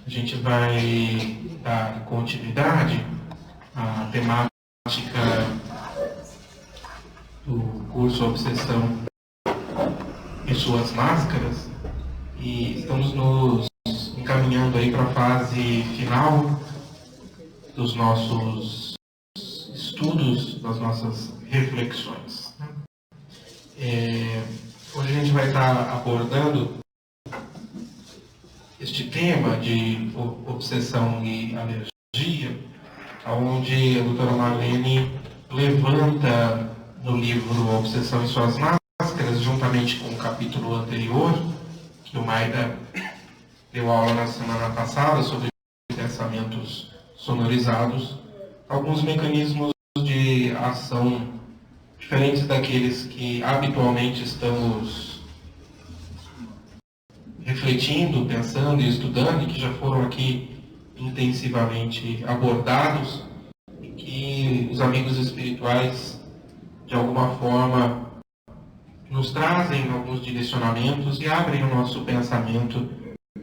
A gente vai dar continuidade à temática do curso Obsessão e Suas Máscaras, e estamos nos encaminhando aí para a fase final dos nossos estudos, das nossas reflexões. Hoje a gente vai estar abordando este tema de obsessão e alergia, onde a doutora Marlene levanta no livro Obsessão e Suas Máscaras, juntamente com o capítulo anterior, que o Maida deu aula na semana passada sobre pensamentos sonorizados, alguns mecanismos de ação diferentes daqueles que habitualmente estamos refletindo, pensando e estudando, e que já foram aqui intensivamente abordados, e que os amigos espirituais, de alguma forma, nos trazem alguns direcionamentos e abrem o nosso pensamento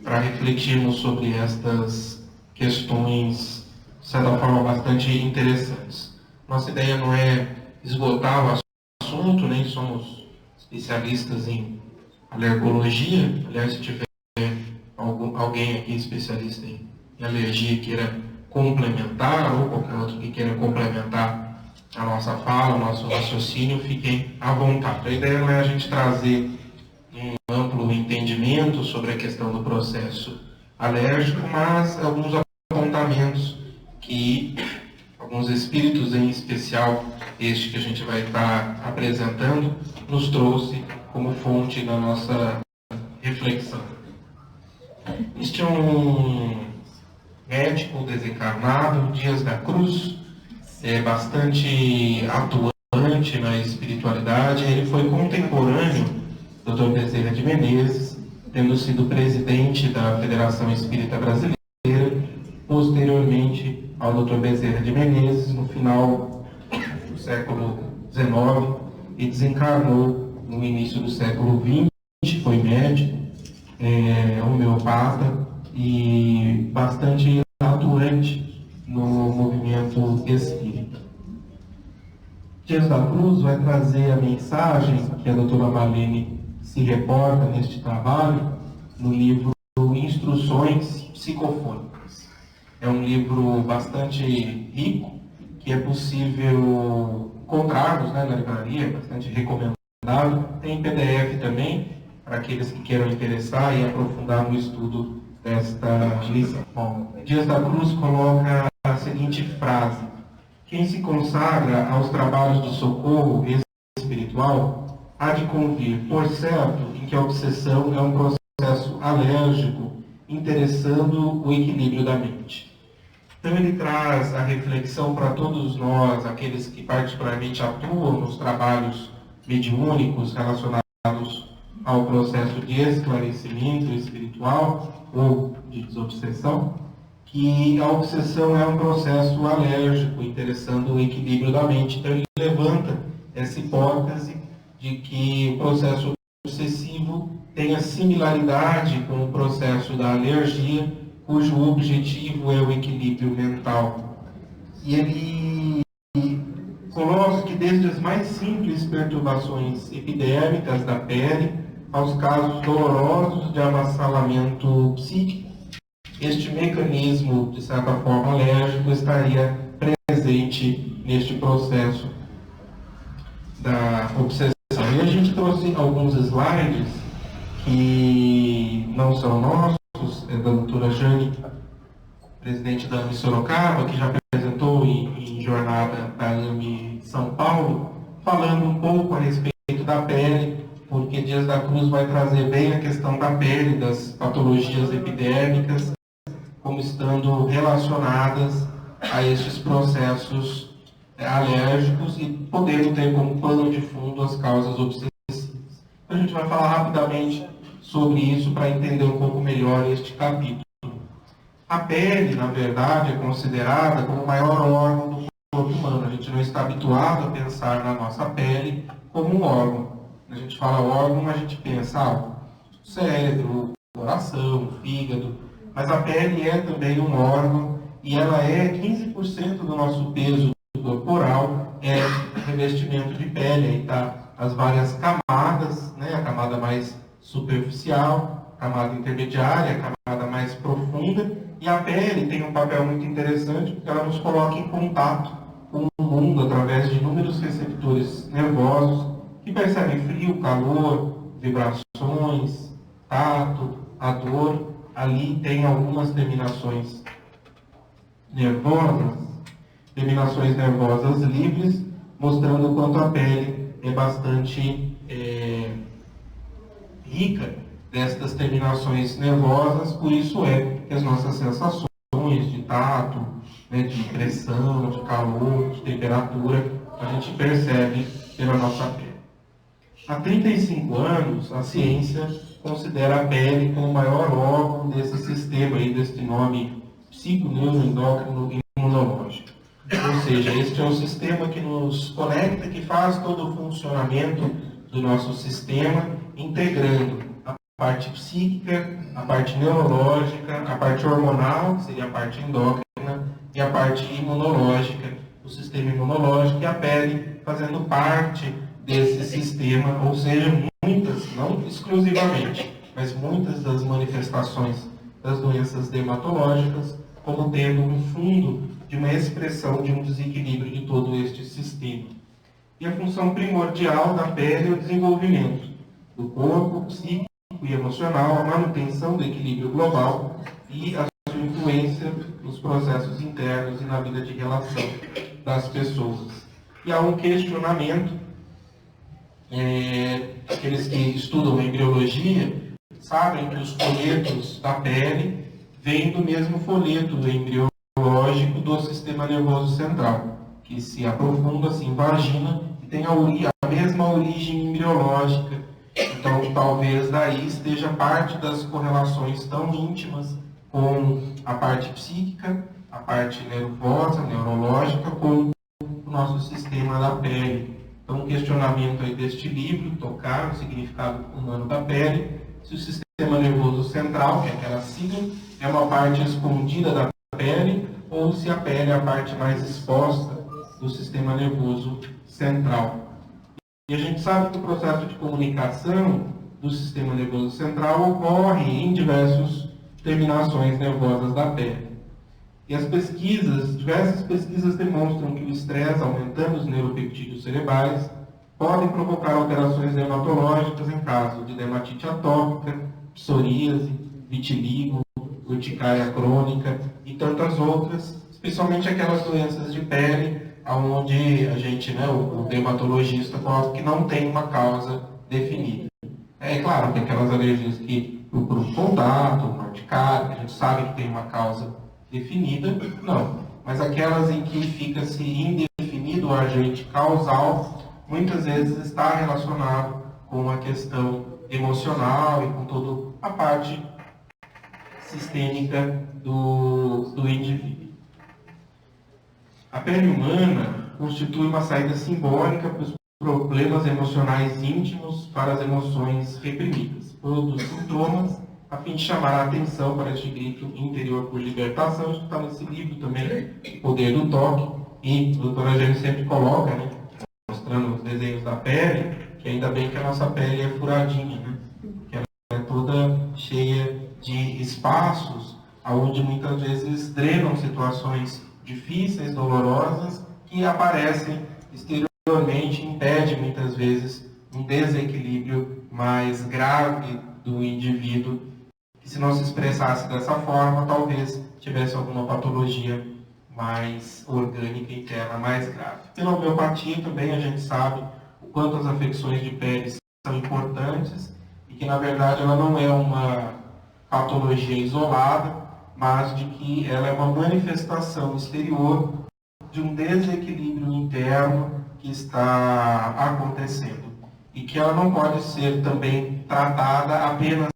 para refletirmos sobre estas questões, de certa forma, bastante interessantes. Nossa ideia não é esgotar o assunto, nem somos especialistas em alergologia. Aliás, se tiver alguém aqui especialista em alergia queira complementar, ou qualquer outro que queira complementar a nossa fala, o nosso raciocínio, fiquem à vontade. A ideia não é a gente trazer um amplo entendimento sobre a questão do processo alérgico, mas alguns apontamentos que alguns espíritos, em especial este que a gente vai estar apresentando, nos trouxe como fonte da nossa reflexão. Este é um médico desencarnado, Dias da Cruz, bastante atuante na espiritualidade. Ele foi contemporâneo do Dr. Bezerra de Menezes, tendo sido presidente da Federação Espírita Brasileira, posteriormente ao Dr. Bezerra de Menezes, no final do século XIX, e desencarnou no início do século XX. Foi médico, homeopata e bastante atuante no movimento espírita. Dias da Cruz vai trazer a mensagem que a doutora Marlene se reporta neste trabalho no livro Instruções Psicofônicas. É um livro bastante rico, que é possível encontrarmos, na livraria, bastante recomendável. Tem PDF também, para aqueles que queiram interessar e aprofundar no estudo desta lição. Bom, Dias da Cruz coloca a seguinte frase: quem se consagra aos trabalhos de socorro espiritual há de convir, por certo, em que a obsessão é um processo alérgico interessando o equilíbrio da mente. Então ele traz a reflexão para todos nós, aqueles que particularmente atuam nos trabalhos mediúnicos relacionados ao processo de esclarecimento espiritual ou de desobsessão, que a obsessão é um processo alérgico interessando o equilíbrio da mente. Então ele levanta essa hipótese de que o processo obsessivo tem a similaridade com o processo da alergia, cujo objetivo é o equilíbrio mental. E ele coloca que desde as mais simples perturbações epidérmicas da pele aos casos dolorosos de avassalamento psíquico, este mecanismo, de certa forma, alérgico estaria presente neste processo da obsessão. E a gente trouxe alguns slides que não são nossos, é da doutora Jane, presidente da AME Sorocaba, que já apresentou em jornada da AME São Paulo, falando um pouco a respeito da pele, porque Dias da Cruz vai trazer bem a questão da pele, das patologias epidérmicas, como estando relacionadas a estes processos alérgicos e podendo ter como pano de fundo as causas obsessivas. A gente vai falar rapidamente sobre isso para entender um pouco melhor este capítulo. A pele, na verdade, é considerada como o maior órgão do corpo humano. A gente não está habituado a pensar na nossa pele como um órgão. Quando a gente fala órgão, a gente pensa o cérebro, o coração, o fígado. mas a pele é também um órgão e ela é 15% do nosso peso corporal, é revestimento de pele. Aí está as várias camadas, né? A camada mais superficial, a camada intermediária, a camada mais profunda, e a pele tem um papel muito interessante porque ela nos coloca em contato com o mundo através de inúmeros receptores nervosos que percebem frio, calor, vibrações, tato, a dor. Ali tem algumas nervosas, terminações nervosas livres, mostrando o quanto a pele é bastante rica destas terminações nervosas. Por isso é que as nossas sensações de tato, né, de pressão, de calor, de temperatura, a gente percebe pela nossa pele. Há 35 anos, a ciência considera a pele como o maior órgão desse sistema, aí, deste nome psiconeuroendócrino imunológico. Ou seja, este é o sistema que nos conecta, que faz todo o funcionamento do nosso sistema, integrando a parte psíquica, a parte neurológica, a parte hormonal, que seria a parte endócrina, e a parte imunológica, o sistema imunológico, e a pele fazendo parte desse sistema, ou seja, muitas, não exclusivamente, mas muitas das manifestações das doenças dermatológicas, como tendo um fundo de uma expressão de um desequilíbrio de todo este sistema. E a função primordial da pele é o desenvolvimento do corpo, psíquico e emocional, a manutenção do equilíbrio global e a sua influência nos processos internos e na vida de relação das pessoas. E há um questionamento, aqueles que estudam embriologia sabem que os folhetos da pele vêm do mesmo folheto embriológico do sistema nervoso central, que se aprofunda, se invagina e tem a mesma origem embriológica. Então, talvez daí esteja parte das correlações tão íntimas com a parte psíquica, a parte nervosa, neurológica, com o nosso sistema da pele. Então, um questionamento aí deste livro, Tocar, o significado humano da pele, se o sistema nervoso central, que é aquela sigla, é uma parte escondida da pele, ou se a pele é a parte mais exposta do sistema nervoso central. E a gente sabe que o processo de comunicação do sistema nervoso central ocorre em diversas terminações nervosas da pele. E as diversas pesquisas demonstram que o estresse, aumentando os neuropeptídeos cerebrais, podem provocar alterações dermatológicas em caso de dermatite atópica, psoríase, vitiligo, urticária crônica e tantas outras, especialmente aquelas doenças de pele onde a gente, o dermatologista coloca que não tem uma causa definida. É claro que aquelas alergias que procuram contato, urticária, a gente sabe que tem uma causa definida, não. Mas aquelas em que fica-se indefinido o agente causal, muitas vezes está relacionado com a questão emocional e com toda a parte sistêmica do indivíduo. A pele humana constitui uma saída simbólica para os problemas emocionais íntimos, para as emoções reprimidas. Produz sintomas a fim de chamar a atenção para este grito interior por libertação. Isso está nesse livro também, O Poder do Toque, e a doutora Jane sempre coloca, mostrando os desenhos da pele, que ainda bem que a nossa pele é furadinha, que ela é toda cheia de espaços, onde muitas vezes drenam situações difíceis, dolorosas, que aparecem exteriormente, impedem muitas vezes um desequilíbrio mais grave do indivíduo, que se não se expressasse dessa forma, talvez tivesse alguma patologia mais orgânica interna, mais grave. Pela homeopatia também a gente sabe o quanto as afecções de pele são importantes e que, na verdade, ela não é uma patologia isolada, mas de que ela é uma manifestação exterior de um desequilíbrio interno que está acontecendo e que ela não pode ser também tratada apenas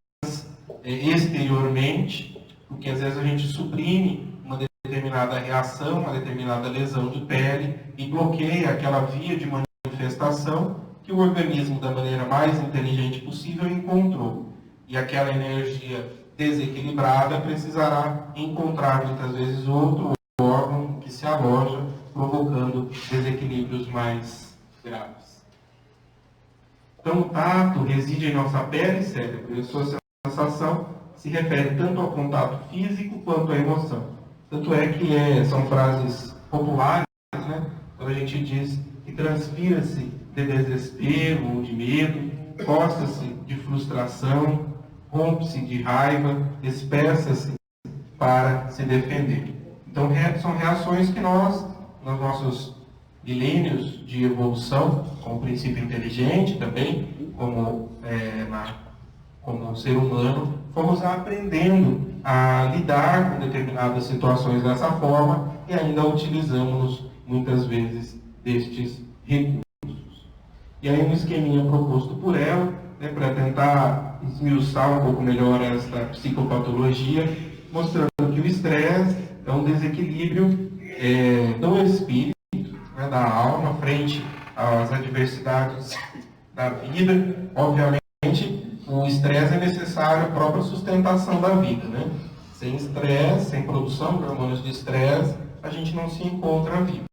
exteriormente, porque às vezes a gente suprime uma determinada reação, uma determinada lesão de pele e bloqueia aquela via de manifestação que o organismo, da maneira mais inteligente possível, encontrou. e aquela energia desequilibrada precisará encontrar muitas vezes outro órgão que se aloja, provocando desequilíbrios mais graves. Então, o tato reside em nossa pele e cérebro, e a sua sensação se refere tanto ao contato físico quanto à emoção. Tanto é que são frases populares, né? Quando a gente diz que transpira-se de desespero ou de medo, coça-se de frustração, rompe-se de raiva, expressa-se para se defender. Então, são reações que nós, nos nossos milênios de evolução, como princípio inteligente também, como ser humano, fomos aprendendo a lidar com determinadas situações dessa forma e ainda utilizamos muitas vezes destes recursos. E aí um esqueminha proposto por ela, né, para tentar esmiuçar um pouco melhor esta psicopatologia, mostrando que o estresse é um desequilíbrio do espírito, né, da alma, frente às adversidades da vida. Obviamente, o estresse é necessário à própria sustentação da vida, né? Sem estresse, sem produção de hormônios de estresse, a gente não se encontra vivo.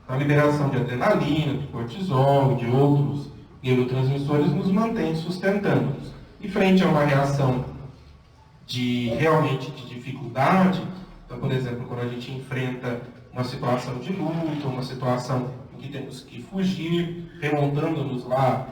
A liberação de adrenalina, de cortisol, de outros neurotransmissores nos mantém sustentando-nos. E frente a uma reação realmente de dificuldade, então, por exemplo, quando a gente enfrenta uma situação de luta, uma situação em que temos que fugir, remontando-nos lá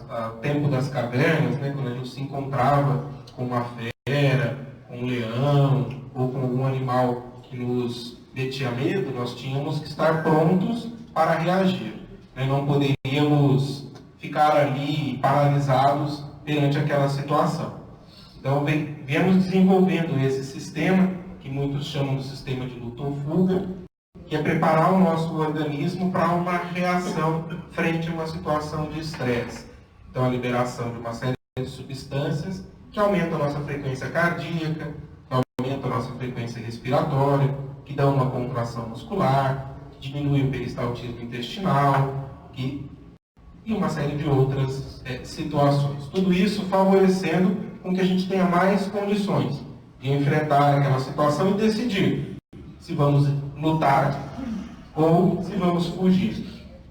ao tempo das cavernas, né, quando a gente se encontrava com uma fera, com um leão, ou com algum animal que nos metia medo, nós tínhamos que estar prontos para reagir. Né? Não poderíamos ficar ali paralisados perante aquela situação. Então, viemos desenvolvendo esse sistema, que muitos chamam de sistema de luta ou fuga, que é preparar o nosso organismo para uma reação frente a uma situação de estresse. Então, a liberação de uma série de substâncias que aumentam a nossa frequência cardíaca, que aumentam a nossa frequência respiratória, que dão uma contração muscular, que diminui o peristaltismo intestinal, e uma série de outras situações. Tudo isso favorecendo com que a gente tenha mais condições de enfrentar aquela situação e decidir se vamos lutar ou se vamos fugir.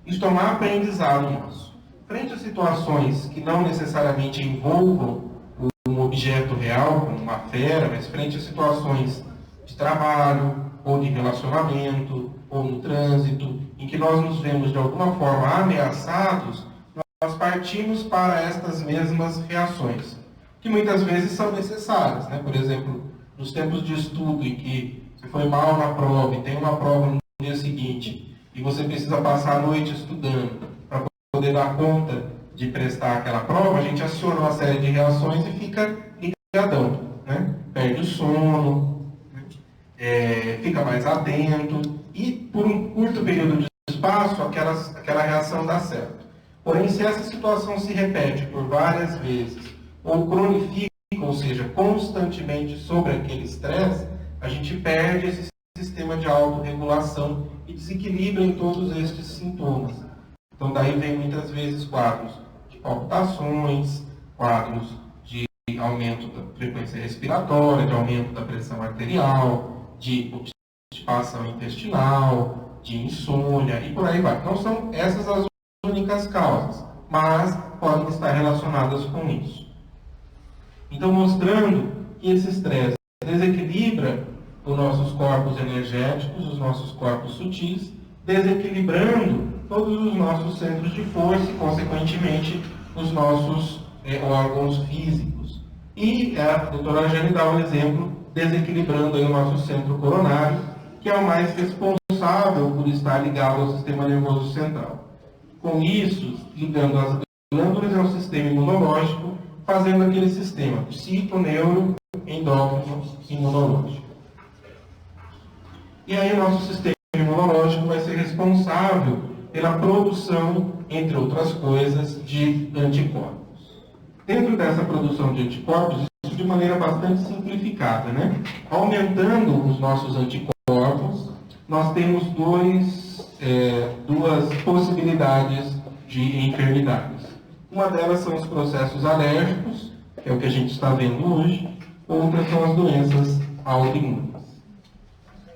Isso é um aprendizado nosso. Frente a situações que não necessariamente envolvam um objeto real, como uma fera, mas frente a situações de trabalho, ou de relacionamento, ou no trânsito, em que nós nos vemos de alguma forma ameaçados, nós partimos para estas mesmas reações, que muitas vezes são necessárias. Né? Por exemplo, nos tempos de estudo em que você foi mal na prova e tem uma prova no dia seguinte, e você precisa passar a noite estudando para poder dar conta de prestar aquela prova, a gente aciona uma série de reações e fica ligadão, né? Perde o sono, fica mais atento, e por um curto período de espaço, aquela reação dá certo. Porém, se essa situação se repete por várias vezes, ou cronifica, ou seja, constantemente sobre aquele estresse, a gente perde esse sistema de autorregulação e desequilibra em todos estes sintomas. Então, daí vem muitas vezes quadros de palpitações, quadros de aumento da frequência respiratória, de aumento da pressão arterial, de obstipação intestinal, de insônia e por aí vai. Não são essas as únicas causas, mas podem estar relacionadas com isso. Então, mostrando que esse estresse desequilibra os nossos corpos energéticos, os nossos corpos sutis, desequilibrando todos os nossos centros de força e, consequentemente, os nossos órgãos físicos. E a doutora Jane dá um exemplo desequilibrando aí o nosso centro coronário, que é o mais responsável por estar ligado ao sistema nervoso central. Com isso, ligando as glândulas ao sistema imunológico, fazendo aquele sistema psico, neuro, endócrino, imunológico. E aí o nosso sistema imunológico vai ser responsável pela produção, entre outras coisas, de anticorpos. Dentro dessa produção de anticorpos, isso de maneira bastante simplificada, né? Aumentando os nossos anticorpos, nós temos duas possibilidades de enfermidades. Uma delas são os processos alérgicos, que é o que a gente está vendo hoje, outras são as doenças autoimunes.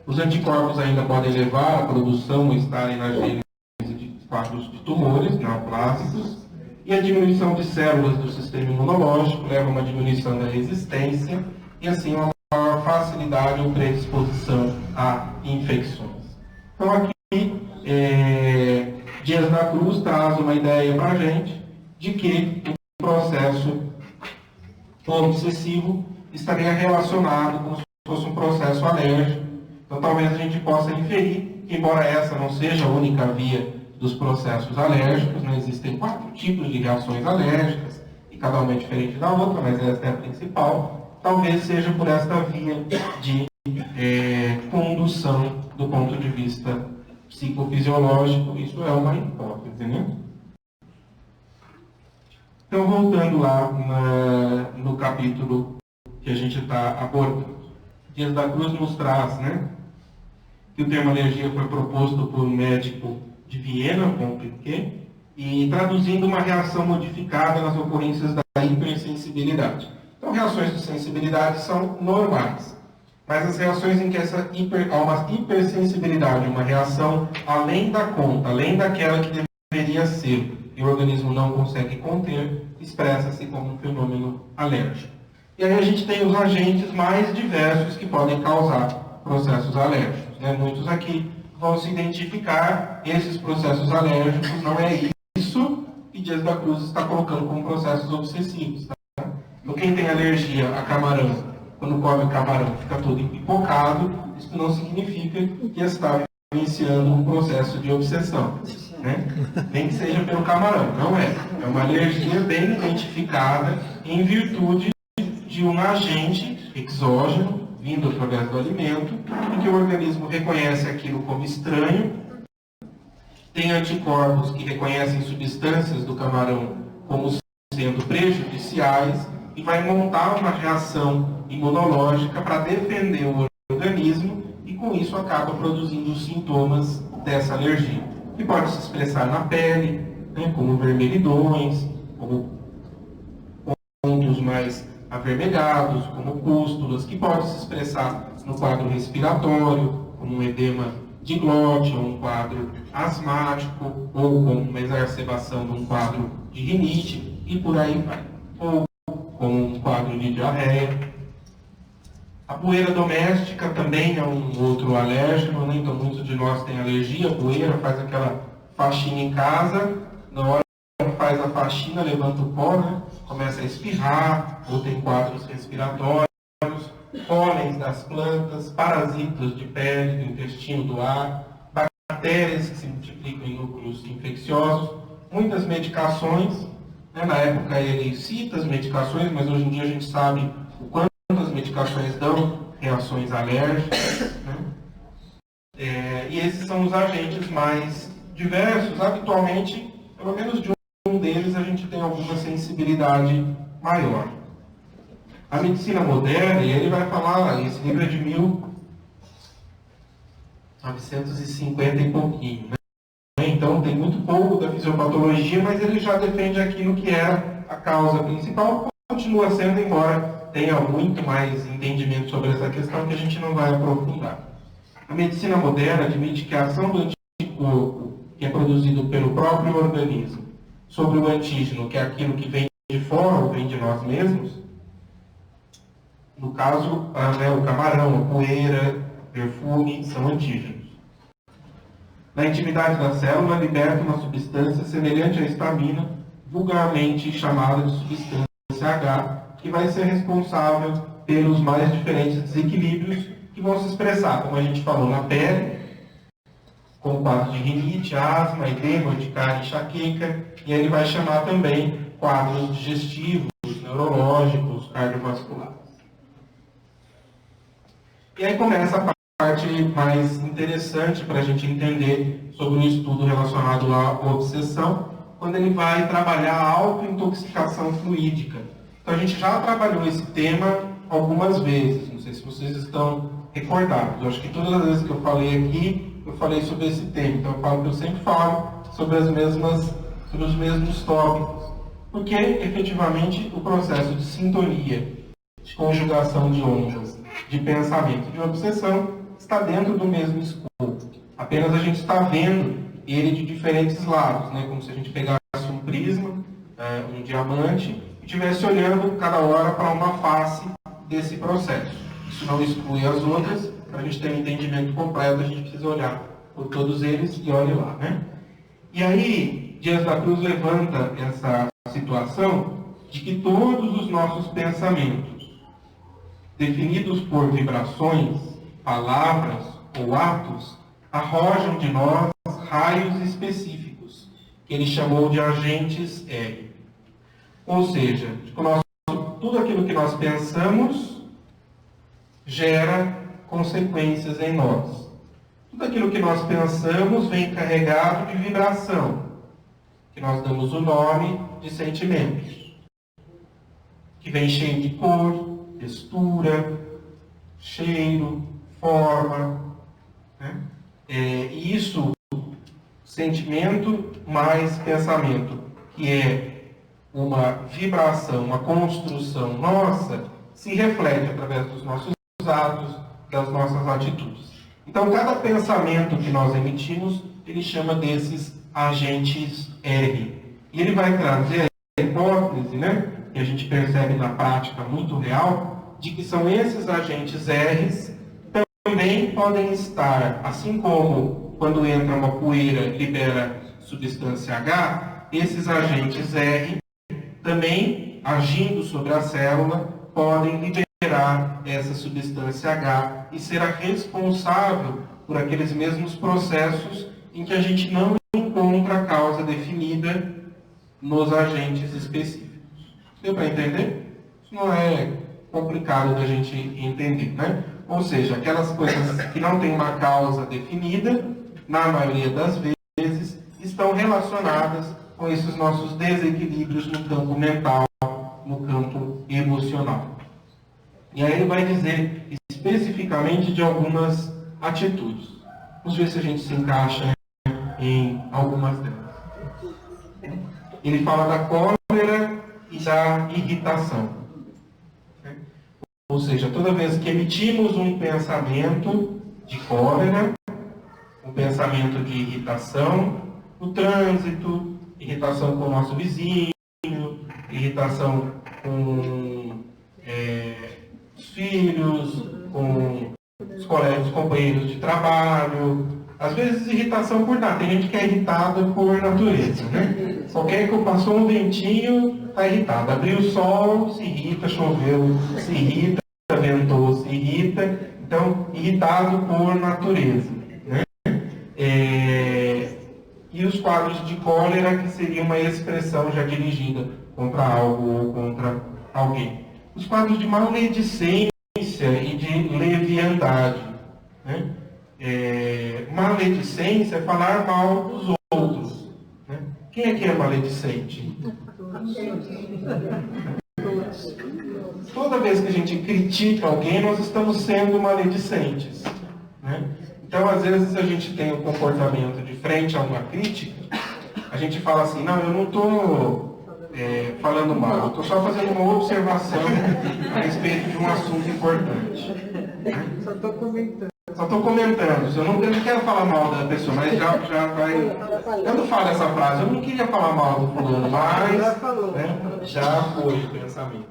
Os anticorpos ainda podem levar à produção ou estarem na gênese de quadros de tumores neoplásicos, e a diminuição de células do sistema imunológico leva a uma diminuição da resistência e, assim, uma maior facilidade ou predisposição a infecções. Então, aqui, Dias da Cruz traz uma ideia para a gente de que o processo obsessivo estaria relacionado como se fosse um processo alérgico. Então, talvez a gente possa inferir que, embora essa não seja a única via dos processos alérgicos, né, existem 4 tipos de reações alérgicas, e cada uma é diferente da outra, mas essa é a principal. Talvez seja por esta via de condução do ponto de vista psicofisiológico. Isso é uma hipótese, né? Então, voltando lá no capítulo que a gente está abordando, Dias da Cruz nos traz, né, que o termo alergia foi proposto por um médico de Viena, Compliqué, e traduzindo uma reação modificada nas ocorrências da hipersensibilidade. Então, reações de sensibilidade são normais, mas as reações em que há uma hipersensibilidade, uma reação além da conta, além daquela que deveria ser, e o organismo não consegue conter, expressa-se como um fenômeno alérgico. E aí a gente tem os agentes mais diversos que podem causar processos alérgicos, né? Muitos aqui vão se identificar, esses processos alérgicos não é isso que Dias da Cruz está colocando como processos obsessivos. Tá? Então, quem tem alergia a camarão, quando come camarão fica todo empipocado, isso não significa que está iniciando um processo de obsessão. Né? Nem que seja pelo camarão, não é. É uma alergia bem identificada em virtude de um agente exógeno vindo através do alimento, em que o organismo reconhece aquilo como estranho, tem anticorpos que reconhecem substâncias do camarão como sendo prejudiciais e vai montar uma reação imunológica para defender o organismo e com isso acaba produzindo os sintomas dessa alergia, que pode se expressar na pele, né, como vermelhidões, como pontos mais avermelhados, como pústulas, que pode se expressar no quadro respiratório, como um edema de glote, ou um quadro asmático, ou com uma exacerbação de um quadro de rinite, e por aí vai. Ou com um quadro de diarreia. A poeira doméstica também é um outro alérgeno, né? Então muitos de nós têm alergia à poeira, faz aquela faxina em casa, na hora que faz a faxina, levanta o pó, né? Começa a espirrar, ou tem quadros respiratórios, pólens das plantas, parasitas de pele, do intestino, do ar, bactérias que se multiplicam em núcleos infecciosos, muitas medicações, né? Na época ele cita as medicações, mas hoje em dia a gente sabe o quanto as medicações dão reações alérgicas, né? E esses são os agentes mais diversos. Habitualmente, pelo menos de um deles, a gente tem alguma sensibilidade maior. A medicina moderna, e ele vai falar, esse livro é de 1950 e pouquinho, né? Então tem muito pouco da fisiopatologia, mas ele já defende aquilo que é a causa principal, continua sendo, embora tenha muito mais entendimento sobre essa questão que a gente não vai aprofundar. A medicina moderna admite que a ação do anticorpo, que é produzido pelo próprio organismo, sobre o antígeno, que é aquilo que vem de fora ou vem de nós mesmos, no caso, o camarão, a poeira, o perfume, são antígenos. Na intimidade da célula, liberta uma substância semelhante à histamina, vulgarmente chamada de substância H, que vai ser responsável pelos mais diferentes desequilíbrios que vão se expressar, como a gente falou, na pele, com quadros de rinite, asma, edema, urticária, enxaqueca, e ele vai chamar também quadros digestivos, neurológicos, cardiovasculares. E aí começa a parte mais interessante para a gente entender sobre o estudo relacionado à obsessão, quando ele vai trabalhar a autointoxicação fluídica. Então a gente já trabalhou esse tema algumas vezes, não sei se vocês estão recordados. Eu acho que todas as vezes que eu falei aqui, eu falei sobre esse tema. Então eu falo que eu sempre falo sobre os mesmos tópicos. Porque, efetivamente, o processo de sintonia, de conjugação de ondas, de pensamento, de obsessão, está dentro do mesmo escopo. Apenas a gente está vendo ele de diferentes lados, né? Como se a gente pegasse um prisma, um diamante, e estivesse olhando cada hora para uma face desse processo. Isso não exclui as outras. Para a gente ter um entendimento completo, a gente precisa olhar por todos eles e olhe lá, né? E aí, Dias da Cruz levanta essa situação de que todos os nossos pensamentos, definidos por vibrações, palavras ou atos, arrojam de nós raios específicos, que ele chamou de agentes R. Ou seja, tudo aquilo que nós pensamos gera consequências em nós. Tudo aquilo que nós pensamos vem carregado de vibração, que nós damos o nome de sentimentos, que vem cheio de cor, textura, cheiro, forma, né? E isso, sentimento mais pensamento, que é uma vibração, uma construção nossa, se reflete através dos nossos atos, das nossas atitudes. Então, cada pensamento que nós emitimos, ele chama desses agentes R. E ele vai trazer a hipótese, né, que a gente percebe na prática muito real, de que são esses agentes R's também podem estar, assim como quando entra uma poeira libera substância H, esses agentes R também, agindo sobre a célula, podem liberar essa substância H e ser a responsável por aqueles mesmos processos em que a gente não encontra a causa definida nos agentes específicos. Deu para entender? Isso não é complicado da gente entender, né? Ou seja, aquelas coisas que não têm uma causa definida, na maioria das vezes, estão relacionadas com esses nossos desequilíbrios no campo mental, no campo emocional. E aí ele vai dizer especificamente de algumas atitudes. Vamos ver se a gente se encaixa em algumas delas. Ele fala da cólera e da irritação. Ou seja, toda vez que emitimos um pensamento de cólera, um pensamento de irritação, no trânsito, irritação com o nosso vizinho, irritação com os filhos, com os colegas, os companheiros de trabalho, às vezes irritação por nada. Tem gente que é irritada por natureza, né? Qualquer que passou um ventinho, está irritado. Abriu o sol, se irrita, choveu, se irrita, ventou, se irrita. Então, irritado por natureza, né? E os quadros de cólera, que seria uma expressão já dirigida contra algo ou contra alguém. Os quadros de maledicência e de leviandade, né? Maledicência é falar mal dos outros, né? Quem é que é maledicente? Toda vez que a gente critica alguém, nós estamos sendo maledicentes, né? Então, às vezes, a gente tem um comportamento de frente a uma crítica, a gente fala assim, não, eu não estou falando mal, eu estou só fazendo uma observação a respeito de um assunto importante. Só estou comentando. Só estou comentando, eu não quero falar mal da pessoa, mas já vai... Quando fala essa frase, eu não queria falar mal do fulano, mas já foi o pensamento.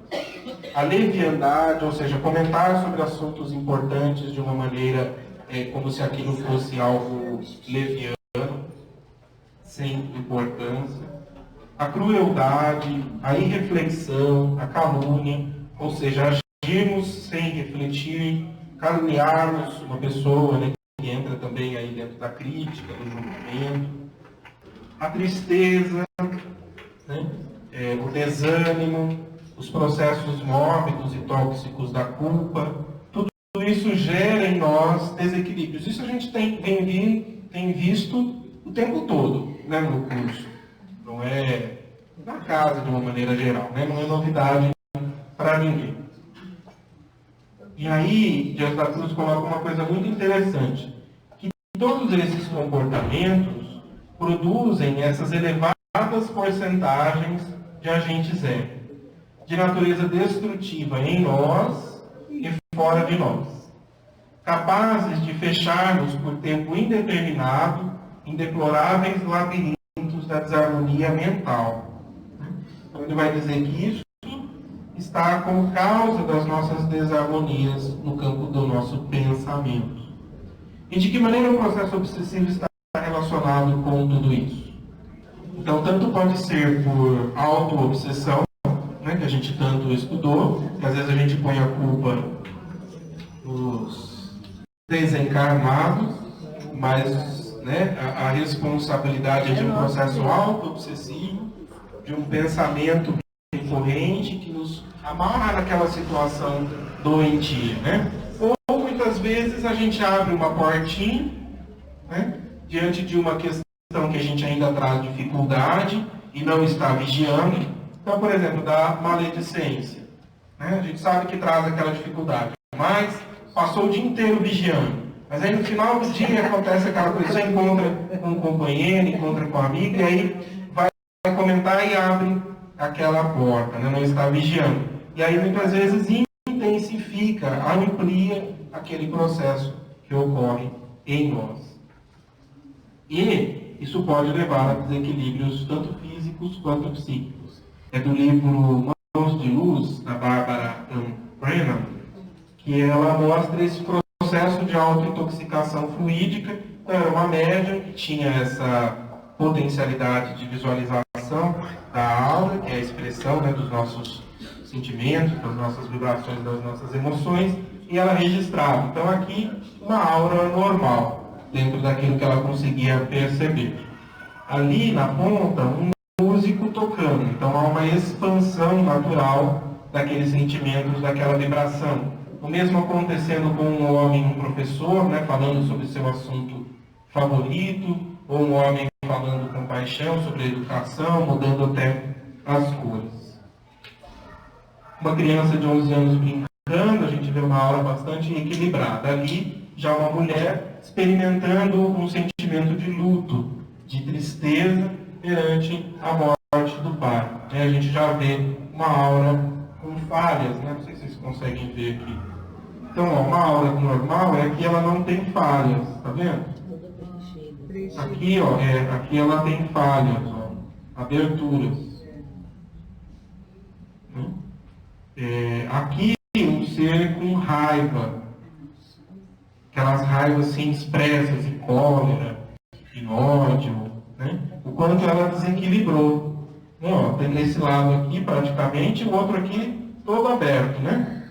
A leviandade, ou seja, comentar sobre assuntos importantes de uma maneira como se aquilo fosse algo leviano, sem importância. A crueldade, a irreflexão, a calúnia, ou seja, agirmos sem refletir, caluniarmos uma pessoa, né, que entra também aí dentro da crítica, do julgamento. A tristeza, né, o desânimo, os processos mórbidos e tóxicos da culpa, tudo isso gera em nós desequilíbrios. Isso a gente tem visto o tempo todo, né, no curso. Não é na casa de uma maneira geral, né? Não é novidade para ninguém. E aí, Dias da Cruz coloca uma coisa muito interessante, que todos esses comportamentos produzem essas elevadas porcentagens de agentes R, de natureza destrutiva em nós e fora de nós, capazes de fechar-nos por tempo indeterminado em deploráveis labirintos da desarmonia mental. Então ele vai dizer que isso está como causa das nossas desarmonias no campo do nosso pensamento. E de que maneira o processo obsessivo está relacionado com tudo isso? Então, tanto pode ser por auto-obsessão, né, que a gente tanto estudou, que às vezes a gente põe a culpa nos desencarnados, mas né, a responsabilidade é de um processo auto-obsessivo, de um pensamento recorrente que nos amarra naquela situação doentia, né? Ou muitas vezes a gente abre uma portinha, né, diante de uma questão que a gente ainda traz dificuldade e não está vigiando. Então, por exemplo, da maledicência, né? A gente sabe que traz aquela dificuldade, mas passou o dia inteiro vigiando. Mas aí no final do dia acontece aquela coisa, você encontra com um companheiro, encontra com um amigo, e aí vai comentar e abre aquela porta, né? Não está vigiando. E aí muitas vezes intensifica, amplia aquele processo que ocorre em nós. E isso pode levar a desequilíbrios tanto físicos quanto psíquicos. É do livro Mãos de Luz, da Bárbara Ann Brennan, que ela mostra esse processo de autointoxicação fluídica. Então, era uma médium que tinha essa potencialidade de visualização da aura, que é a expressão, né, dos nossos sentimentos, das nossas vibrações, das nossas emoções, e ela registrava. Então, aqui, uma aura normal, dentro daquilo que ela conseguia perceber. Ali, na ponta, um músico tocando. Então, há uma expansão natural daqueles sentimentos, daquela vibração. O mesmo acontecendo com um homem, um professor, né, falando sobre seu assunto favorito, ou um homem falando com paixão sobre a educação, mudando até as cores. Uma criança de 11 anos brincando, a gente vê uma aura bastante equilibrada. Ali, já uma mulher experimentando um sentimento de luto, de tristeza perante a morte do pai. A gente já vê uma aura com falhas, né? Não sei se vocês conseguem ver aqui. Então, ó, uma aura normal é que ela não tem falhas, tá vendo? Aqui, ó, aqui ela tem falhas, ó, aberturas. Aqui um ser com raiva, aquelas raivas assim expressas em cólera, em ódio, né? O quanto ela desequilibrou. Ó, tem esse lado aqui praticamente, o outro aqui todo aberto, né?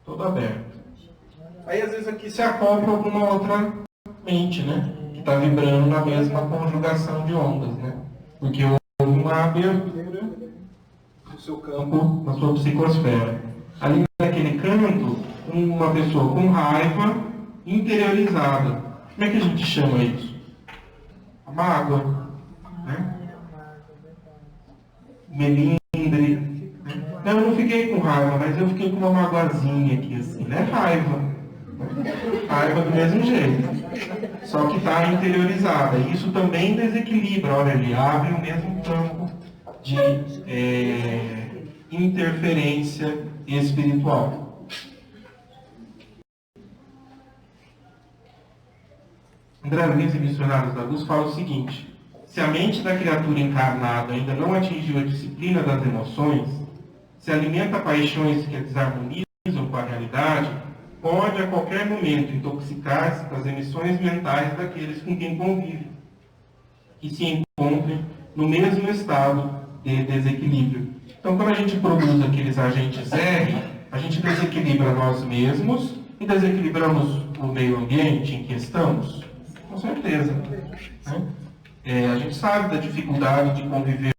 Todo aberto. Aí às vezes aqui se acopla alguma outra mente, né? Que está vibrando na mesma conjugação de ondas, né? Porque houve uma abertura no seu campo, na sua psicosfera. Ali naquele canto, uma pessoa com raiva interiorizada. Como é que a gente chama isso? A mágoa, né? Melindre. Né? Não, eu não fiquei com raiva, mas eu fiquei com uma magoazinha aqui, assim, né? Raiva. Raiva do mesmo jeito. Só que está interiorizada. Isso também desequilibra. Olha, ele abre o mesmo campo de interferência espiritual. André Luiz e Missionários da Luz fala o seguinte: se a mente da criatura encarnada ainda não atingiu a disciplina das emoções, se alimenta paixões que a desarmonizam com a realidade, pode a qualquer momento intoxicar-se com as emissões mentais daqueles com quem convive, que se encontrem no mesmo estado de desequilíbrio. Então, quando a gente produz aqueles agentes R, a gente desequilibra nós mesmos e desequilibramos o meio ambiente em que estamos. Com certeza. Né? A gente sabe da dificuldade de conviver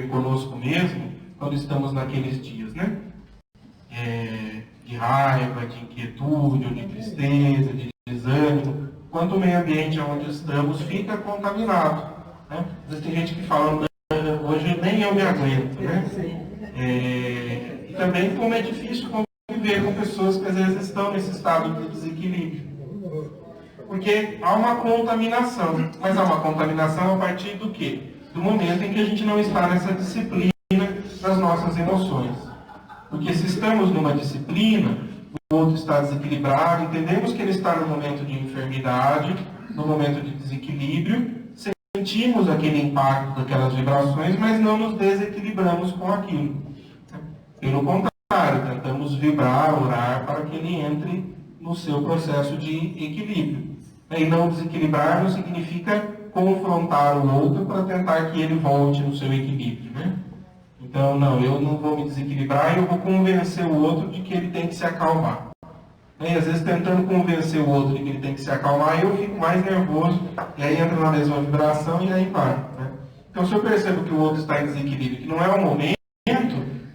conosco mesmo quando estamos naqueles dias, né? De raiva, de inquietude, ou de tristeza, de desânimo. Quanto o meio ambiente onde estamos fica contaminado. Né? Às vezes tem gente que fala, hoje nem eu me aguento. Né? E também como é difícil conviver com pessoas que às vezes estão nesse estado de desequilíbrio. Porque há uma contaminação. Mas há uma contaminação a partir do quê? Do momento em que a gente não está nessa disciplina das nossas emoções. Porque se estamos numa disciplina, o outro está desequilibrado, entendemos que ele está no momento de enfermidade, no momento de desequilíbrio, sentimos aquele impacto daquelas vibrações, mas não nos desequilibramos com aquilo. Pelo contrário, tentamos vibrar, orar, para que ele entre no seu processo de equilíbrio. E não desequilibrar não significa confrontar o outro para tentar que ele volte no seu equilíbrio, né? Então, não, eu não vou me desequilibrar, eu vou convencer o outro de que ele tem que se acalmar. E às vezes, tentando convencer o outro de que ele tem que se acalmar, eu fico mais nervoso, e aí entra na mesma vibração e aí vai. Né? Então, se eu percebo que o outro está em desequilíbrio, que não é o momento,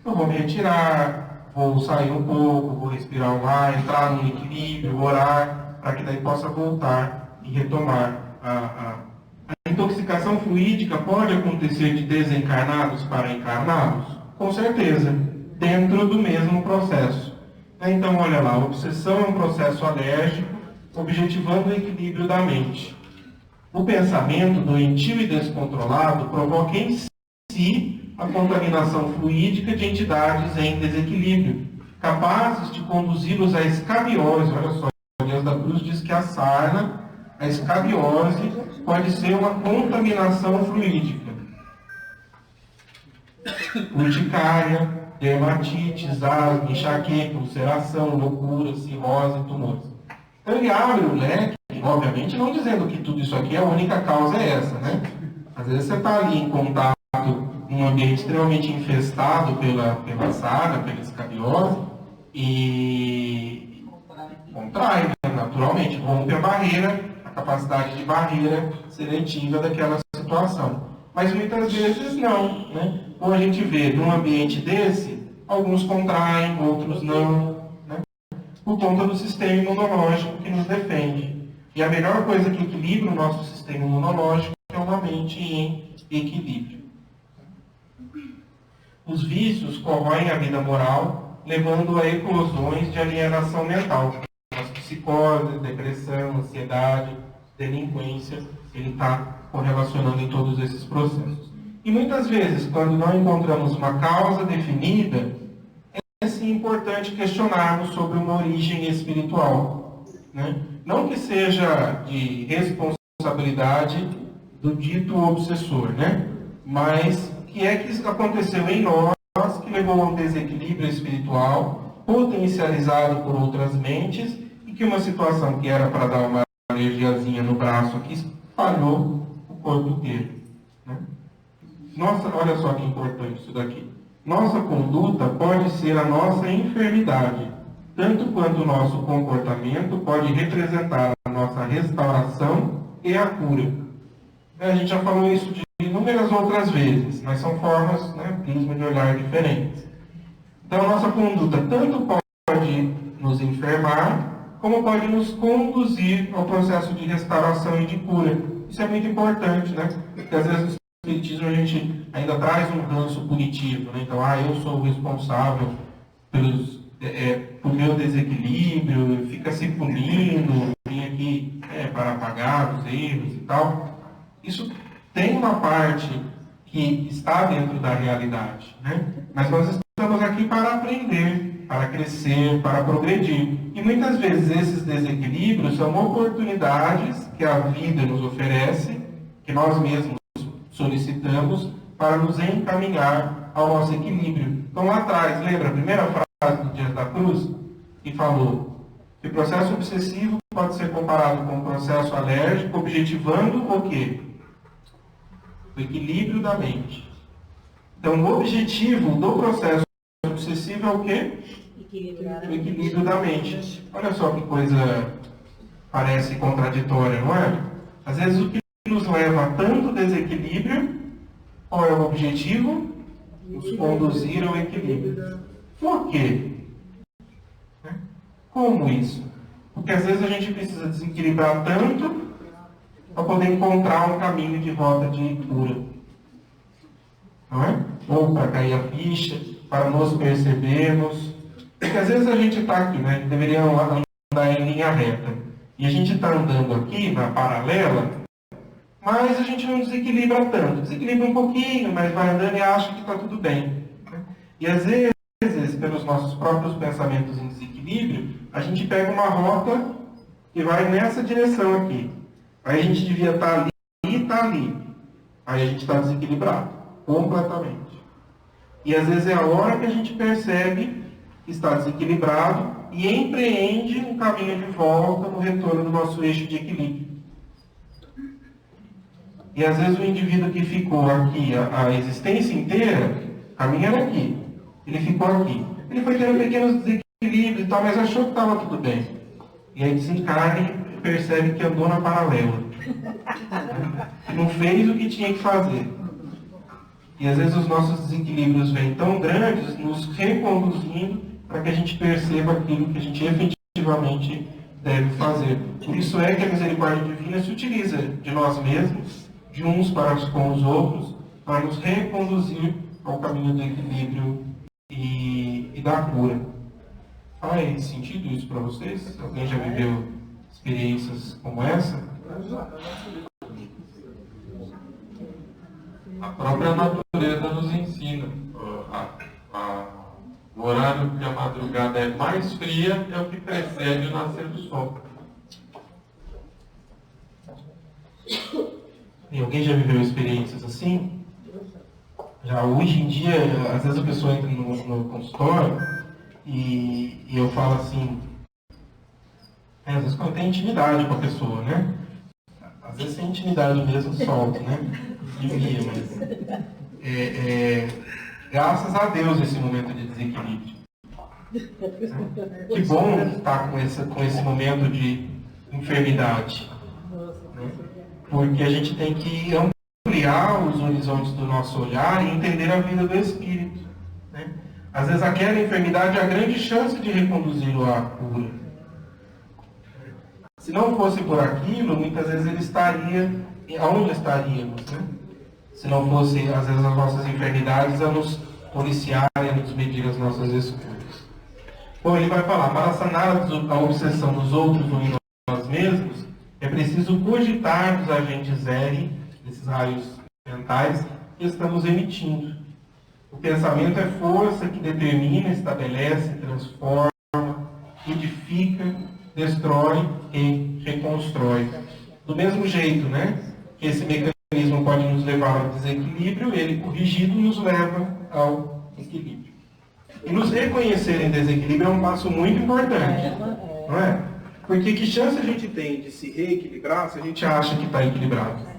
eu vou me retirar, vou sair um pouco, vou respirar um ar, entrar no equilíbrio, orar, para que daí possa voltar e retomar a intoxicação fluídica pode acontecer de desencarnados para encarnados? Com certeza, dentro do mesmo processo. Então, olha lá, a obsessão é um processo alérgico, objetivando o equilíbrio da mente. O pensamento doentio e descontrolado provoca em si a contaminação fluídica de entidades em desequilíbrio, capazes de conduzi-los à escabiose. Olha só, o Dias da Cruz diz que a sarna, a escabiose, pode ser uma contaminação fluídica. Urticária, dermatites, asma, enxaqueca, ulceração, loucura, cirrose, tumores. Então ele abre o leque, obviamente não dizendo que tudo isso aqui, a única causa é essa, né? Às vezes você está ali em contato num ambiente extremamente infestado pela sarna, pela escabiose, e contrai, né? Naturalmente, rompe a barreira, capacidade de barreira seletiva daquela situação. Mas muitas vezes não, né? Ou a gente vê num ambiente desse, alguns contraem, outros não, né? Por conta do sistema imunológico que nos defende. E a melhor coisa que equilibra o nosso sistema imunológico é uma mente em equilíbrio. Os vícios corroem a vida moral, levando a eclosões de alienação mental. As psicoses, depressão, ansiedade, delinquência, ele está correlacionando em todos esses processos. E muitas vezes, quando não encontramos uma causa definida, é sim importante questionarmos sobre uma origem espiritual. Né? Não que seja de responsabilidade do dito obsessor, né? Mas que é que aconteceu em nós que levou a um desequilíbrio espiritual, potencializado por outras mentes, e que uma situação que era para dar uma energiazinha no braço aqui espalhou o corpo inteiro. Né? Nossa, olha só que importante isso daqui. Nossa conduta pode ser a nossa enfermidade, tanto quanto o nosso comportamento pode representar a nossa restauração e a cura. A gente já falou isso de inúmeras outras vezes, mas são formas, né, prisma de olhar diferentes. Então, a nossa conduta tanto pode nos enfermar, como pode nos conduzir ao processo de restauração e de cura. Isso é muito importante, né? Porque às vezes no espiritismo a gente ainda traz um ranço punitivo, né? Então, eu sou o responsável por meu desequilíbrio, fica se punindo, vim aqui para apagar os erros e tal. Isso tem uma parte que está dentro da realidade, né? Mas nós estamos aqui para aprender, para crescer, para progredir. E muitas vezes esses desequilíbrios são oportunidades que a vida nos oferece, que nós mesmos solicitamos, para nos encaminhar ao nosso equilíbrio. Então lá atrás, lembra a primeira frase do Dias da Cruz? Que falou que o processo obsessivo pode ser comparado com o processo alérgico, objetivando o quê? O equilíbrio da mente. Então, o objetivo do processo obsessivo é o quê? O equilíbrio da mente. Olha só que coisa parece contraditória, não é? Às vezes o que nos leva a tanto desequilíbrio, qual é o objetivo? Nos conduzir ao equilíbrio. Por quê? Como isso? Porque às vezes a gente precisa desequilibrar tanto para poder encontrar um caminho de rota de cura. Não é? Ou para cair a ficha, para nos percebermos. Porque às vezes a gente está aqui, né? Deveria andar em linha reta. E a gente está andando aqui, na paralela, mas a gente não desequilibra tanto. Desequilibra um pouquinho, mas vai andando e acha que está tudo bem. Né? E às vezes, pelos nossos próprios pensamentos em desequilíbrio, a gente pega uma rota que vai nessa direção aqui. Aí a gente devia estar ali e estar ali. Aí a gente está desequilibrado, completamente. E às vezes é a hora que a gente percebe que está desequilibrado e empreende um caminho de volta no retorno do nosso eixo de equilíbrio. E às vezes o indivíduo que ficou aqui a existência inteira, caminhando aqui, ele ficou aqui. Ele foi tendo pequenos desequilíbrios e tal, mas achou que estava tudo bem. E aí desencarna e percebe que andou na paralela. Que não fez o que tinha que fazer. E às vezes os nossos desequilíbrios vêm tão grandes, nos reconduzindo para que a gente perceba aquilo que a gente efetivamente deve fazer. Por isso é que a misericórdia divina se utiliza de nós mesmos, de uns para com os outros, para nos reconduzir ao caminho do equilíbrio e da cura. Faz sentido isso para vocês? Alguém já viveu experiências como essa? A própria natureza nos ensina. O horário que a madrugada é mais fria é o que precede o nascer do sol. E alguém já viveu experiências assim? Já hoje em dia, às vezes a pessoa entra no consultório e eu falo assim, às vezes quando tem intimidade com a pessoa, né? Às vezes sem intimidade mesmo solto, né? Devia, mas graças a Deus esse momento de desequilíbrio. Que bom estar com esse momento de enfermidade. Né? Porque a gente tem que ampliar os horizontes do nosso olhar e entender a vida do espírito. Né? Às vezes aquela enfermidade é a grande chance de reconduzi-lo à cura. Se não fosse por aquilo, muitas vezes ele estaria aonde estaríamos, né? Se não fosse, às vezes, as nossas enfermidades a nos policiar e a nos medir as nossas escolhas. Bom, ele vai falar, para sanar a obsessão dos outros ou em nós mesmos, é preciso cogitar dos agentes R, desses raios mentais, que estamos emitindo. O pensamento é força que determina, estabelece, transforma, edifica, destrói e reconstrói. Do mesmo jeito, né, que esse mecanismo pode nos levar ao desequilíbrio, ele corrigido nos leva ao equilíbrio. E nos reconhecer em desequilíbrio é um passo muito importante, não é? Porque que chance a gente tem de se reequilibrar se a gente acha que está equilibrado?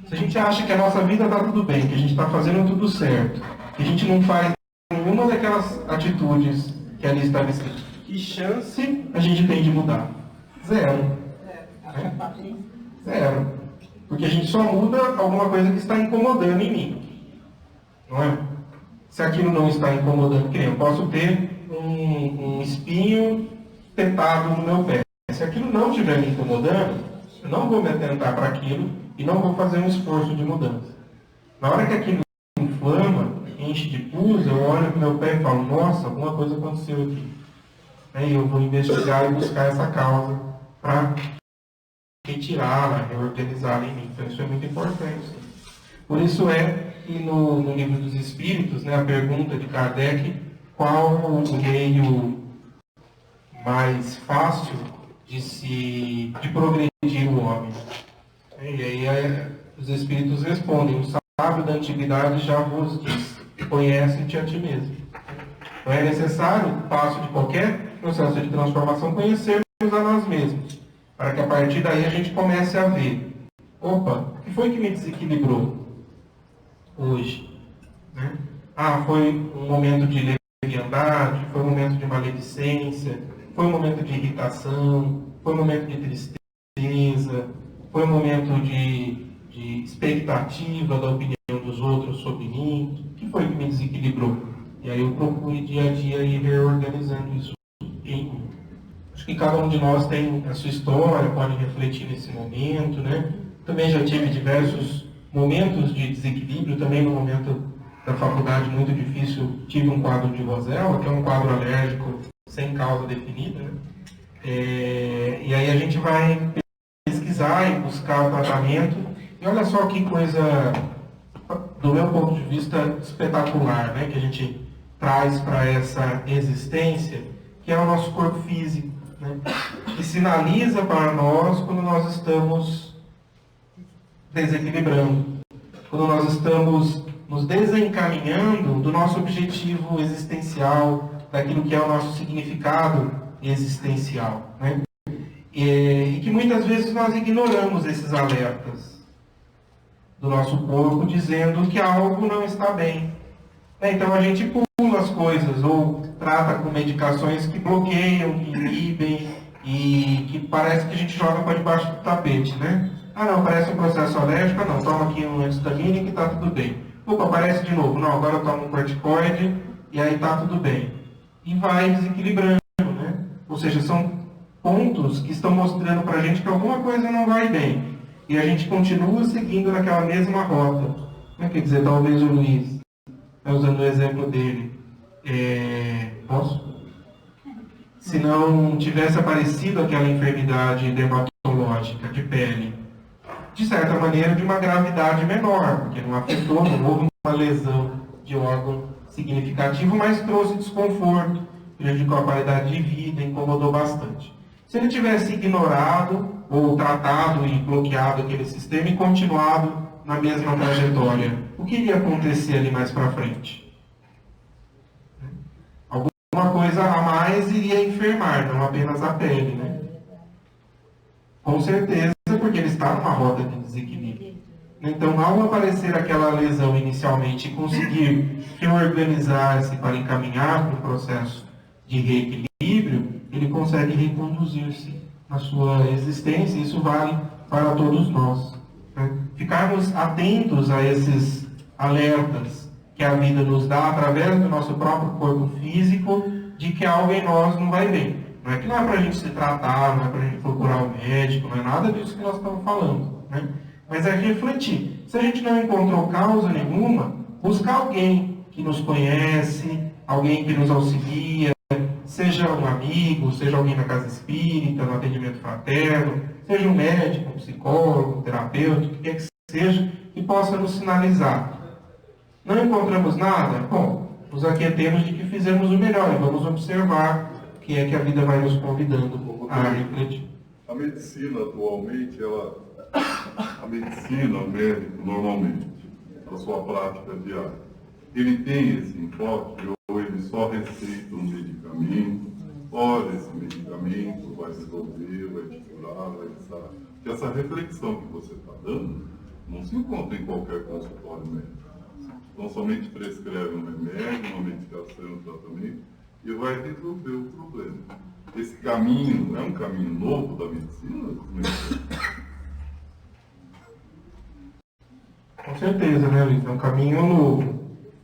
Se a gente acha que a nossa vida está tudo bem, que a gente está fazendo tudo certo, que a gente não faz nenhuma daquelas atitudes que ali está escrito, que chance a gente tem de mudar? Zero. Né? Zero. Porque a gente só muda alguma coisa que está incomodando em mim. Não é? Se aquilo não está incomodando, que nem eu posso ter um espinho tentado no meu pé. Se aquilo não estiver me incomodando, eu não vou me atentar para aquilo e não vou fazer um esforço de mudança. Na hora que aquilo inflama, enche de pus, eu olho para o meu pé e falo, nossa, alguma coisa aconteceu aqui. Aí eu vou investigar e buscar essa causa para retirá-la, reorganizá-la em mim. Então isso é muito importante. Por isso é que no Livro dos Espíritos, né, a pergunta de Kardec, qual o meio mais fácil de progredir o homem? E aí os Espíritos respondem, o sábio da antiguidade já vos diz, conhece-te a ti mesmo. Não é necessário, passo de qualquer processo de transformação, conhecermos a nós mesmos, para que a partir daí a gente comece a ver, opa, o que foi que me desequilibrou hoje? Né? Foi um momento de leviandade, foi um momento de maledicência, foi um momento de irritação, foi um momento de tristeza, foi um momento de expectativa da opinião dos outros sobre mim. O que foi que me desequilibrou? E aí eu procuro dia a dia ir reorganizando isso em mim. Acho que cada um de nós tem a sua história, pode refletir nesse momento, né? Também já tive diversos momentos de desequilíbrio, também no momento da faculdade muito difícil, tive um quadro de Rosella, que é um quadro alérgico sem causa definida, né? E aí a gente vai pesquisar e buscar o tratamento. E olha só que coisa do meu ponto de vista, espetacular, né, que a gente traz para essa existência, que é o nosso corpo físico, né, que sinaliza para nós quando nós estamos desequilibrando, quando nós estamos nos desencaminhando do nosso objetivo existencial, daquilo que é o nosso significado existencial, né? E que muitas vezes nós ignoramos esses alertas do nosso corpo, dizendo que algo não está bem. Então a gente pula as coisas, ou trata com medicações que bloqueiam, que inibem, e que parece que a gente joga para debaixo do tapete, né? Ah não, parece um processo alérgico, ah, não, toma aqui um antistamínico e está tudo bem. Opa, aparece de novo, não, agora eu tomo um corticoide e aí está tudo bem. E vai desequilibrando, né? Ou seja, são pontos que estão mostrando para a gente que alguma coisa não vai bem. E a gente continua seguindo naquela mesma rota. Quer dizer, talvez o Luiz, usando o exemplo dele, posso? Se não tivesse aparecido aquela enfermidade dermatológica de pele, de certa maneira de uma gravidade menor, porque não afetou, não houve uma lesão de órgão significativo, mas trouxe desconforto, prejudicou a qualidade de vida, incomodou bastante. Se ele tivesse ignorado ou tratado e bloqueado aquele sistema e continuado na mesma trajetória, o que iria acontecer ali mais para frente? Alguma coisa a mais iria enfermar, não apenas a pele, né? Com certeza, porque ele está numa rota de desequilíbrio. Então, ao aparecer aquela lesão inicialmente e conseguir reorganizar-se para encaminhar para um processo de reequilíbrio, ele consegue reconduzir-se na sua existência. Isso vale para todos nós, né? Ficarmos atentos a esses alertas que a vida nos dá através do nosso próprio corpo físico de que algo em nós não vai bem. Não é que não é para a gente se tratar, não é para a gente procurar o médico, não é nada disso que nós estamos falando, né? Mas é refletir. Se a gente não encontrou causa nenhuma, buscar alguém que nos conhece, alguém que nos auxilia, seja um amigo, seja alguém na casa espírita, no atendimento fraterno, seja um médico, um psicólogo, um terapeuta, o que quer que seja, que possa nos sinalizar. Não encontramos nada? Bom, nos aquietemos de que fizemos o melhor e vamos observar o que é que a vida vai nos convidando a refletir. A medicina atualmente, a medicina, o médico, normalmente, na sua prática diária, ele tem esse enfoque ou ele só receita um medicamento, olha, esse medicamento vai resolver, vai te curar, vai te sarar. Porque essa reflexão que você está dando não se encontra em qualquer consultório médico. Então, somente prescreve um remédio, uma medicação, um tratamento, e vai resolver o problema. Esse caminho é um caminho novo da medicina? Com certeza, né, Luiz? É um caminho novo.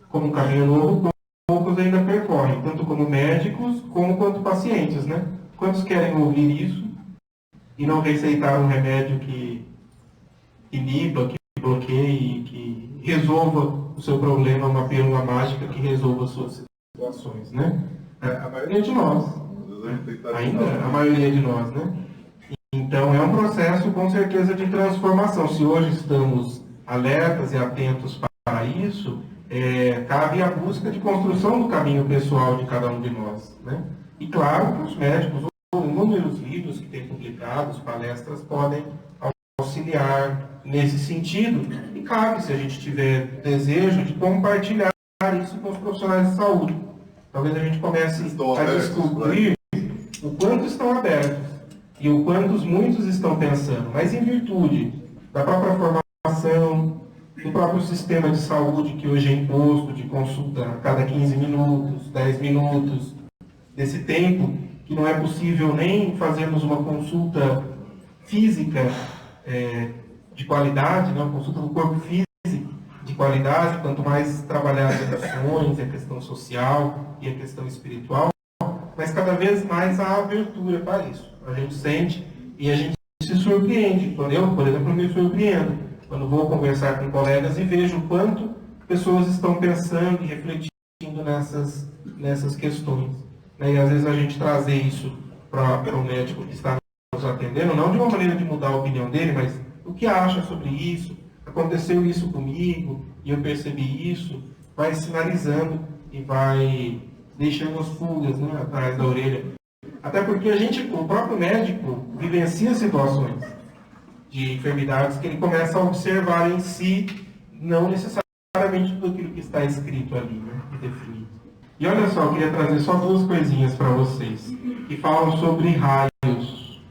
Como um caminho novo, poucos ainda percorrem, tanto como médicos, como quanto pacientes, né? Quantos querem ouvir isso e não receitar um remédio que iniba, que bloqueie, que resolva o seu problema, uma pílula mágica que resolva as suas situações, né? A maioria de nós. Ainda a maioria de nós, né? Então é um processo com certeza de transformação. Se hoje estamos alertas e atentos para isso, cabe a busca de construção do caminho pessoal de cada um de nós, né? E claro que os médicos, ou inúmeros livros que têm publicados, palestras, podem auxiliar nesse sentido. E cabe, se a gente tiver desejo, de compartilhar isso com os profissionais de saúde. Talvez a gente comece a descobrir o quanto estão abertos e o quanto muitos estão pensando, mas em virtude da própria formação, do próprio sistema de saúde que hoje é imposto, de consulta a cada 15 minutos, 10 minutos, desse tempo que não é possível nem fazermos uma consulta física de qualidade, né? Uma consulta do corpo físico de qualidade, quanto mais trabalhar as emoções, a questão social e a questão espiritual, mas cada vez mais há abertura para isso. A gente sente e a gente se surpreende. Eu, por exemplo, me surpreendo quando vou conversar com colegas e vejo o quanto pessoas estão pensando e refletindo nessas questões, né? E às vezes a gente trazer isso para o médico que está nos atendendo, não de uma maneira de mudar a opinião dele, mas o que acha sobre isso, aconteceu isso comigo e eu percebi isso, vai sinalizando e vai deixando as pulgas, né, atrás da orelha. Até porque o próprio médico vivencia situações de enfermidades que ele começa a observar em si, não necessariamente tudo aquilo que está escrito ali, né, e definido. E olha só, eu queria trazer só duas coisinhas para vocês, que falam sobre raios.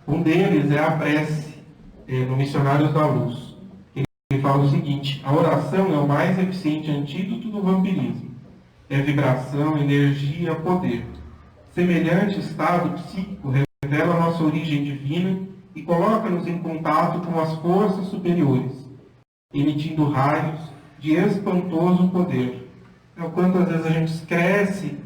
Um deles é a prece, no Missionários da Luz. Ele fala o seguinte: a oração é o mais eficiente antídoto do vampirismo. É vibração, energia, poder. Semelhante estado psíquico revela a nossa origem divina e coloca-nos em contato com as forças superiores, emitindo raios de espantoso poder. Então, quantas vezes a gente cresce,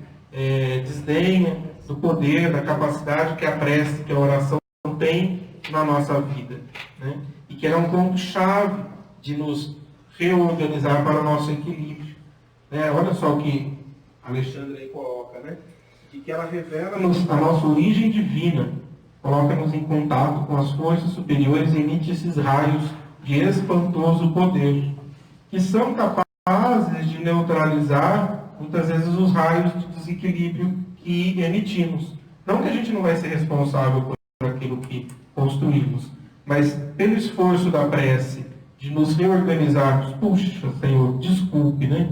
desdenha do poder, da capacidade que a prece, que a oração tem na nossa vida, né? E que ela é um ponto-chave de nos reorganizar para o nosso equilíbrio. Olha só o que Alexandre aí coloca, né? De que ela revela-nos a nossa origem divina, coloca-nos em contato com as forças superiores e emite esses raios de espantoso poder, que são capazes de neutralizar, muitas vezes, os raios de desequilíbrio que emitimos. Não que a gente não vai ser responsável por aquilo que construímos, mas pelo esforço da prece de nos reorganizarmos, puxa, Senhor, desculpe, né?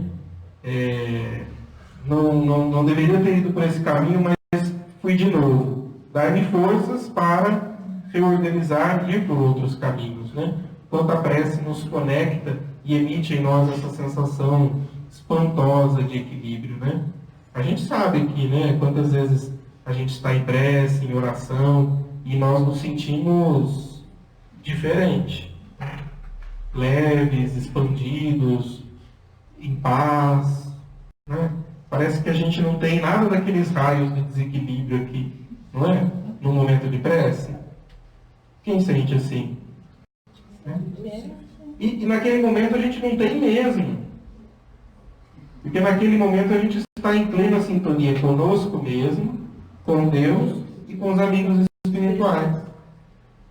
Não deveria ter ido por esse caminho, mas fui de novo. Dar-me forças para reorganizar e ir por outros caminhos, né? Enquanto a prece nos conecta e emite em nós essa sensação espantosa de equilíbrio, né? A gente sabe aqui, né, quantas vezes a gente está em prece, em oração, e nós nos sentimos diferentes, leves, expandidos, em paz, né? Parece que a gente não tem nada daqueles raios de desequilíbrio aqui, não é? No momento de prece. Quem sente assim? Né? E naquele momento a gente não tem mesmo. Porque naquele momento a gente está em plena sintonia conosco mesmo, com Deus e com os amigos espirituais.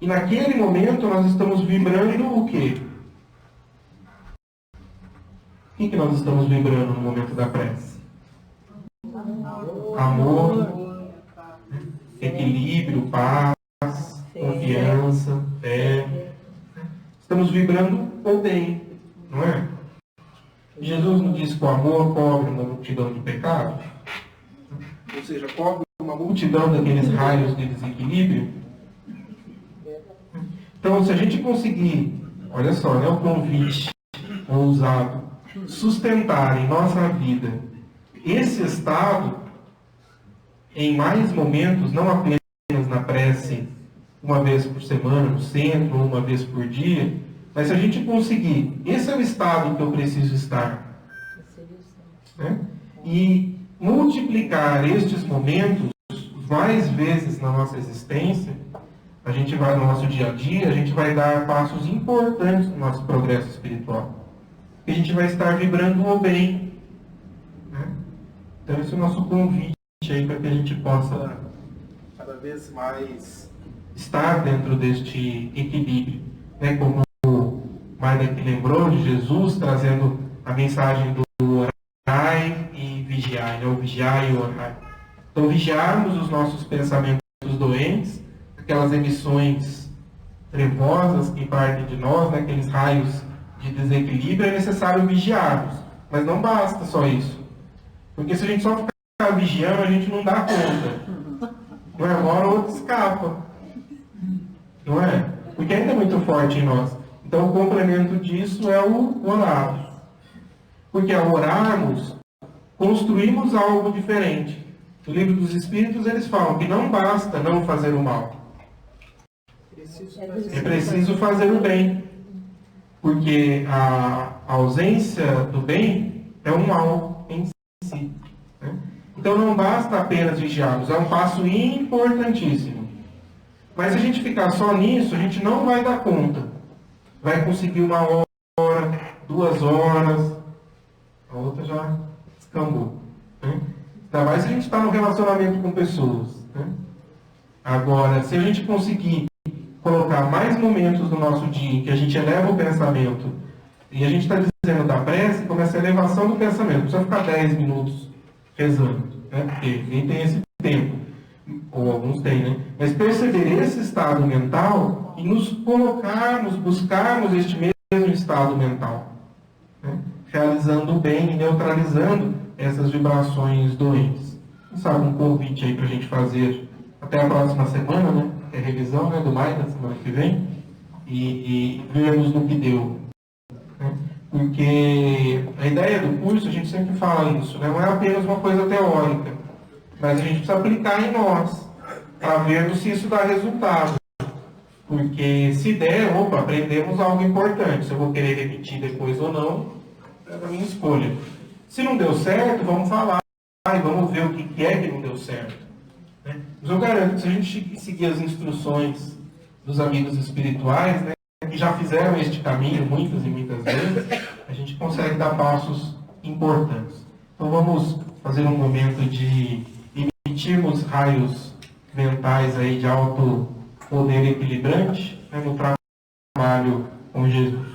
E naquele momento nós estamos vibrando o quê? O que nós estamos vibrando no momento da prece? Amor, equilíbrio, paz, confiança, fé. Estamos vibrando o bem, não é? Jesus não disse que o amor cobre uma multidão de pecados? Ou seja, cobre uma multidão daqueles raios de desequilíbrio? Então, se a gente conseguir, olha só, né, o convite ousado, sustentar em nossa vida esse estado em mais momentos, não apenas na prece uma vez por semana, no centro, ou uma vez por dia, mas se a gente conseguir, esse é o estado que eu preciso estar, né? E multiplicar estes momentos mais vezes na nossa existência, a gente vai no nosso dia a dia, a gente vai dar passos importantes no nosso progresso espiritual. E a gente vai estar vibrando o bem, né? Então esse é o nosso convite aí para que a gente possa cada vez mais estar dentro deste equilíbrio, né? Como o Maida que lembrou de Jesus trazendo a mensagem do orai e vigiai, né? O vigiai e orai. Então vigiarmos os nossos pensamentos doentes, aquelas emissões trevosas que partem de nós, né? Aqueles raios de desequilíbrio, é necessário vigiarmos. Mas não basta só isso. Porque se a gente só ficar vigiando, a gente não dá conta. Não é? Uma hora ou outra escapa. Não é? Porque ainda é muito forte em nós. Então o complemento disso é o orar. Porque ao orarmos, construímos algo diferente. No livro dos Espíritos eles falam que não basta não fazer o mal. É preciso fazer o bem. Porque a ausência do bem é um mal em si, né? Então não basta apenas vigiarmos, é um passo importantíssimo. Mas se a gente ficar só nisso, a gente não vai dar conta. Vai conseguir 1 hora, 2 horas, a outra já descambou, né? Ainda mais se a gente está no relacionamento com pessoas, né? Agora, se a gente conseguir colocar mais momentos do nosso dia em que a gente eleva o pensamento, e a gente está dizendo da prece, começa a elevação do pensamento, não precisa ficar 10 minutos rezando, né? Porque nem tem esse tempo, ou alguns têm, né? Mas perceber esse estado mental e nos colocarmos, buscarmos este mesmo estado mental, né? Realizando o bem e neutralizando essas vibrações doentes. Quem sabe um convite aí para a gente fazer até a próxima semana, né? Que é a revisão, né, do maio da semana que vem, e vermos no que deu. Né? Porque a ideia do curso, a gente sempre fala isso, né? Não é apenas uma coisa teórica, mas a gente precisa aplicar em nós, para vermos se isso dá resultado. Porque se der, opa, aprendemos algo importante. Se eu vou querer repetir depois ou não, é a minha escolha. Se não deu certo, vamos falar e vamos ver o que é que não deu certo. Né? Mas eu garanto que se a gente seguir as instruções dos amigos espirituais, né, que já fizeram este caminho muitas e muitas vezes, a gente consegue dar passos importantes. Então vamos fazer um momento de emitirmos raios mentais aí de alto poder equilibrante, né, no trabalho com Jesus.